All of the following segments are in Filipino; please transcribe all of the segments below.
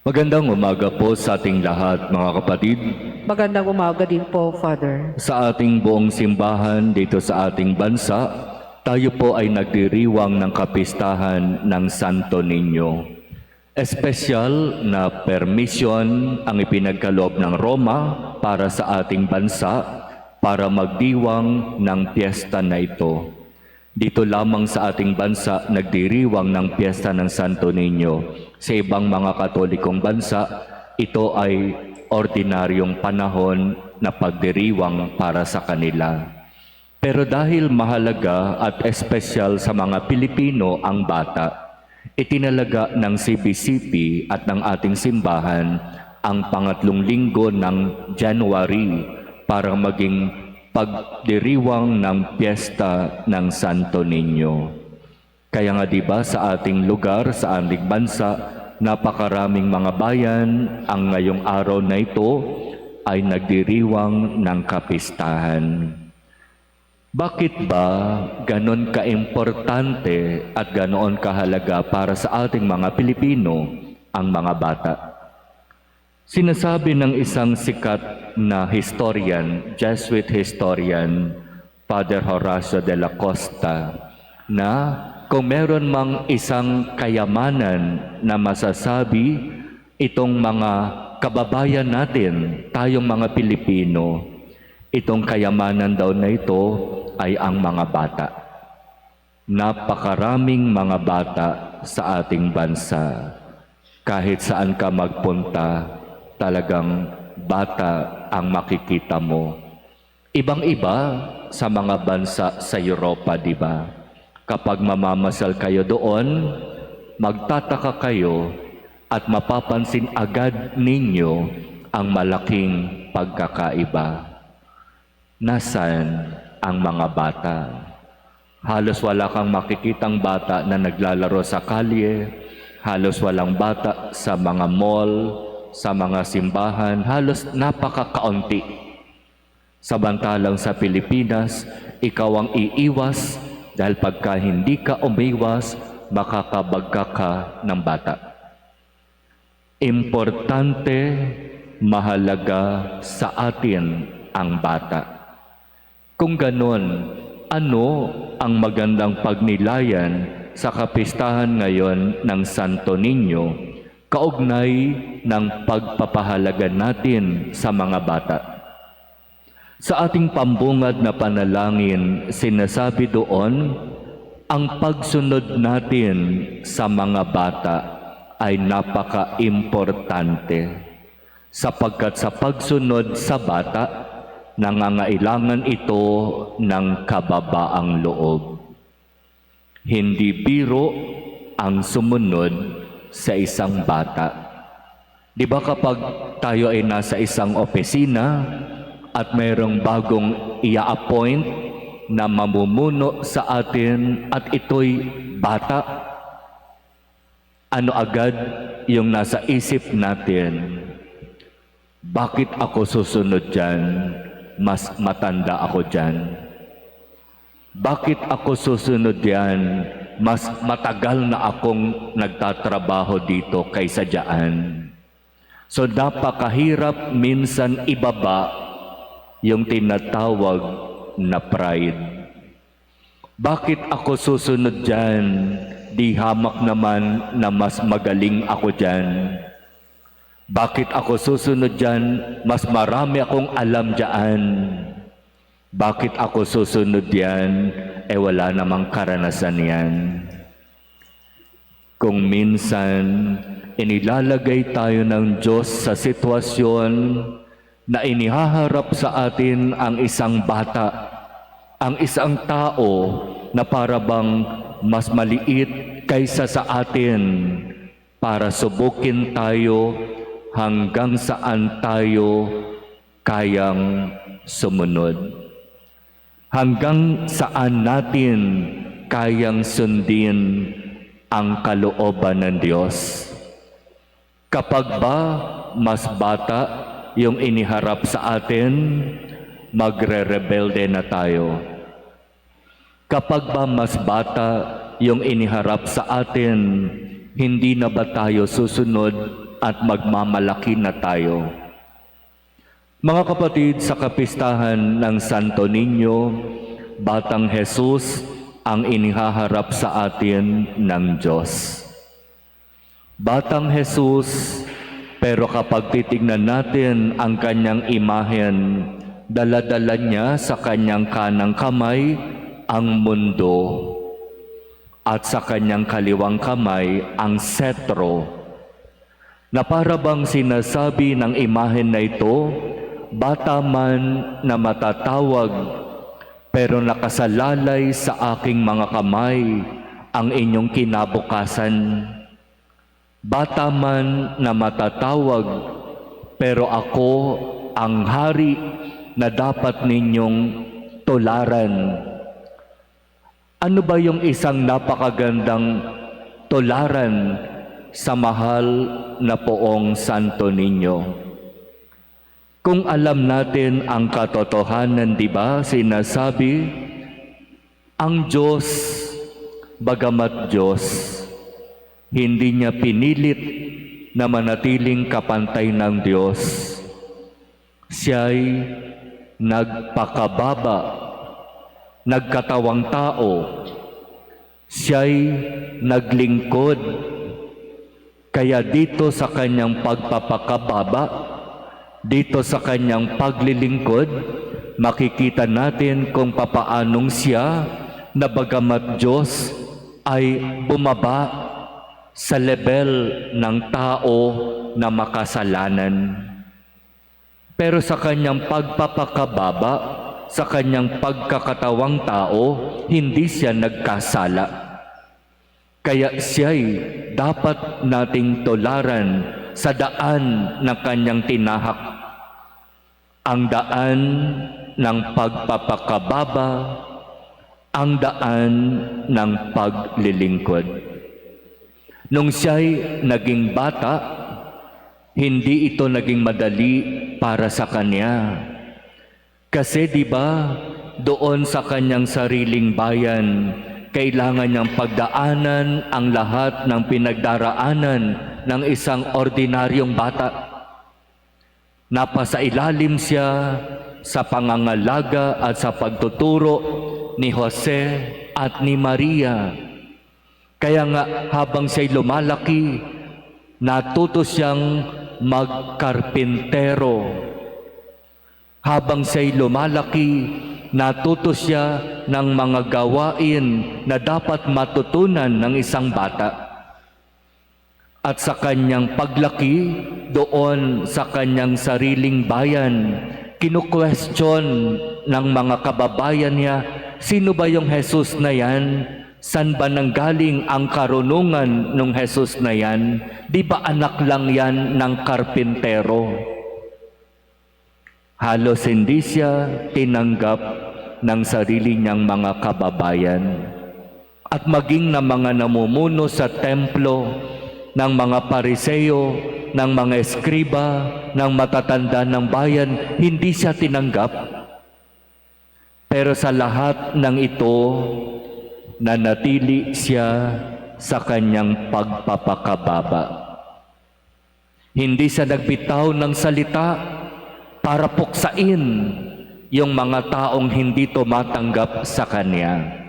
Magandang umaga po sa ating lahat, mga kapatid. Magandang umaga din po, Father. Sa ating buong simbahan dito sa ating bansa, tayo po ay nagdiriwang ng kapistahan ng Santo Niño. Espesyal na permission ang ipinagkaloob ng Roma para sa ating bansa para magdiwang ng piyesta na ito. Dito lamang sa ating bansa nagdiriwang ng piyesta ng Santo Niño. Sa ibang mga katolikong bansa, ito ay ordinaryong panahon na pagdiriwang para sa kanila. Pero dahil mahalaga at espesyal sa mga Pilipino ang bata, itinalaga ng CBCP at ng ating simbahan ang pangatlong linggo ng January para maging pagdiriwang ng piyesta ng Santo Niño. Kaya nga diba sa ating lugar, sa ating bansa, napakaraming mga bayan ang ngayong araw na ito ay nagdiriwang ng kapistahan. Bakit ba ganon kaimportante at ganoon kahalaga para sa ating mga Pilipino ang mga bata? Sinasabi ng isang sikat na historian, Jesuit historian, Father Horacio de la Costa, na kung meron mang isang kayamanan na masasabi itong mga kababayan natin, tayong mga Pilipino, itong kayamanan daw na ito ay ang mga bata. Napakaraming mga bata sa ating bansa. Kahit saan ka magpunta, talagang bata ang makikita mo. Ibang-iba sa mga bansa sa Europa, di ba? Kapag mamamasal kayo doon, magtataka kayo at mapapansin agad ninyo ang malaking pagkakaiba. Nasaan ang mga bata? Halos wala kang makikitang bata na naglalaro sa kalye, halos walang bata sa mga mall, sa mga simbahan, halos napakakaunti. Samantalang sa Pilipinas, ikaw ang iiwas dahil pagka hindi ka umiwas, makakabagka ka ng bata. Importante, mahalaga sa atin ang bata. Kung ganon, ano ang magandang pagnilayan sa kapistahan ngayon ng Santo Niño kaugnay ng pagpapahalaga natin sa mga bata? Sa ating pambungad na panalangin, sinasabi doon, ang pagsunod natin sa mga bata ay napaka-importante. Sapagkat sa pagsunod sa bata, nangangailangan ito ng kababaang loob. Hindi biro ang sumunod sa isang bata. Di ba kapag tayo ay nasa isang opisina at mayroong bagong ia-appoint na mamumuno sa atin at ito'y bata, ano agad yung nasa isip natin? Bakit ako susunod dyan? Mas matanda ako dyan. Bakit ako susunod yan? Mas matagal na akong nagtatrabaho dito kaysa dyan. So napakahirap minsan ibaba yung tinatawag na pride. Bakit ako susunod dyan? Di hamak naman na mas magaling ako dyan. Bakit ako susunod dyan? Mas marami akong alam dyan. Bakit ako susunod yan? Wala namang karanasan yan. Kung minsan, inilalagay tayo ng Diyos sa sitwasyon na inihaharap sa atin ang isang bata, ang isang tao na para bang mas maliit kaysa sa atin para subukin tayo hanggang saan tayo kayang sumunod. Hanggang saan natin kayang sundin ang kalooban ng Diyos. Kapag ba mas bata yung iniharap sa atin, magre-rebelde na tayo. Kapag ba mas bata yung iniharap sa atin, hindi na ba tayo susunod at magmamalaki na tayo. Mga kapatid, sa kapistahan ng Santo Niño, Batang Jesus ang inihaharap sa atin ng Diyos. Batang Jesus, pero kapag titignan natin ang kanyang imahen, dala-dala niya sa kanyang kanang kamay ang mundo at sa kanyang kaliwang kamay ang setro, na para bang sinasabi ng imahen na ito, bata man na matatawag, pero nakasalalay sa aking mga kamay ang inyong kinabukasan. Bata man na matatawag, pero ako ang hari na dapat ninyong tularan. Ano ba yung isang napakagandang tularan sa mahal na poong Santo Niño? Kung alam natin ang katotohanan, di ba, sinasabi, ang Diyos, bagamat Diyos, hindi niya pinilit na manatiling kapantay ng Diyos. Siya'y nagpakababa, nagkatawang tao, siya'y naglingkod. Kaya dito sa kanyang pagpapakababa, dito sa kanyang paglilingkod, makikita natin kung papaanong siya na bagamat Diyos ay bumaba sa level ng tao na makasalanan. Pero sa kanyang pagpapakababa, sa kanyang pagkakatawang tao, hindi siya nagkasala. Kaya siya'y dapat nating tularan sa daan ng kanyang tinahak. Ang daan ng pagpapakababa, ang daan ng paglilingkod. Nung siya'y naging bata, hindi ito naging madali para sa kanya. Kasi di ba, doon sa kanyang sariling bayan, kailangan niyang pagdaanan ang lahat ng pinagdaraanan ng isang ordinaryong bata. Napasailalim siya sa pangangalaga at sa pagtuturo ni Jose at ni Maria. Kaya nga habang siya'y lumalaki, natuto siyang magkarpintero. Habang siya'y lumalaki, natuto siya ng mga gawain na dapat matutunan ng isang bata. At sa kanyang paglaki, doon sa kanyang sariling bayan, kinu-question ng mga kababayan niya, sino ba yung Jesus na yan? San ba nanggaling ang karunungan ng Jesus na yan? Di ba anak lang yan ng karpintero? Halos hindi siya tinanggap ng sarili niyang mga kababayan. At maging na mga namumuno sa templo, ng mga pariseo, ng mga eskriba, ng matatanda ng bayan, hindi siya tinanggap. Pero sa lahat ng ito, nanatili siya sa kanyang pagpapakababa. Hindi siya nagbitaw ng salita para puksain yung mga taong hindi tumatanggap sa kanya.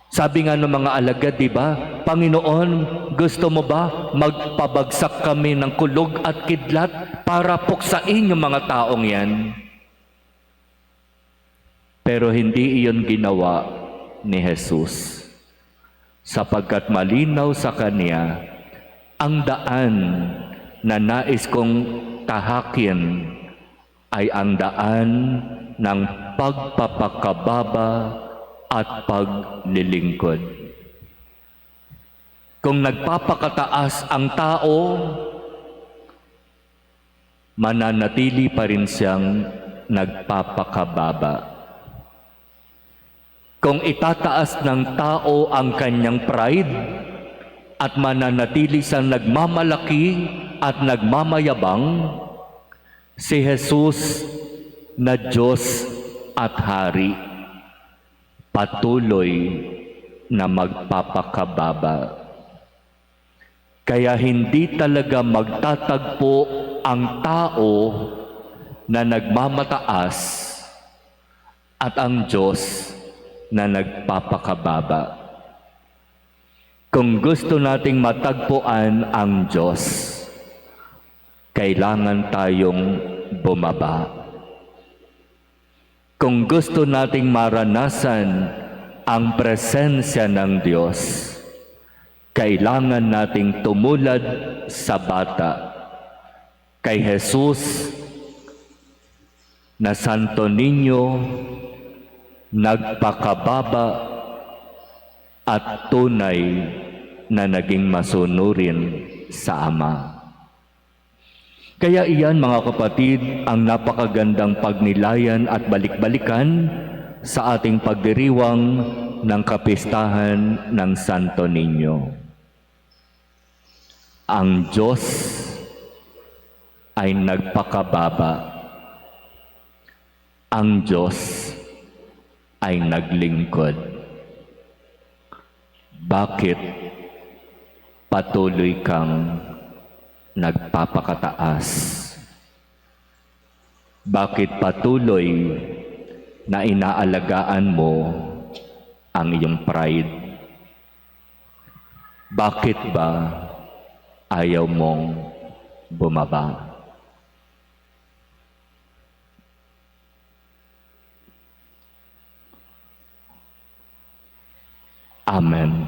Sabi nga ng mga alagad, di ba? Panginoon, gusto mo ba magpabagsak kami ng kulog at kidlat para puksain yung mga taong yan? Pero hindi iyon ginawa ni Jesus, sapagkat malinaw sa kanya ang daan na nais kong tahakin ay ang daan ng pagpapakababa at paglilingkod. Kung nagpapakataas ang tao, mananatili pa rin siyang nagpapakababa. Kung itataas ng tao ang kanyang pride at mananatili siyang nagmamalaki at nagmamayabang, si Jesus na Diyos at Hari patuloy na magpapakababa. Kaya hindi talaga magtatagpo ang tao na nagmamataas at ang Diyos na nagpapakababa. Kung gusto nating matagpuan ang Diyos, kailangan tayong bumaba. Kung gusto nating maranasan ang presensya ng Diyos, kailangan nating tumulad sa bata, kay Jesus na Santo Niño, nagpakababa at tunay na naging masunurin sa Ama. Kaya iyan mga kapatid, ang napakagandang pagnilayan at balik-balikan sa ating pagdiriwang ng kapistahan ng Santo Niño. Ang Diyos ay nagpakababa. Ang Diyos ay naglingkod. Bakit patuloy kang nagpapakataas? Bakit patuloy na inaalagaan mo ang iyong pride? Bakit ba ayaw mong bumaba? Amen.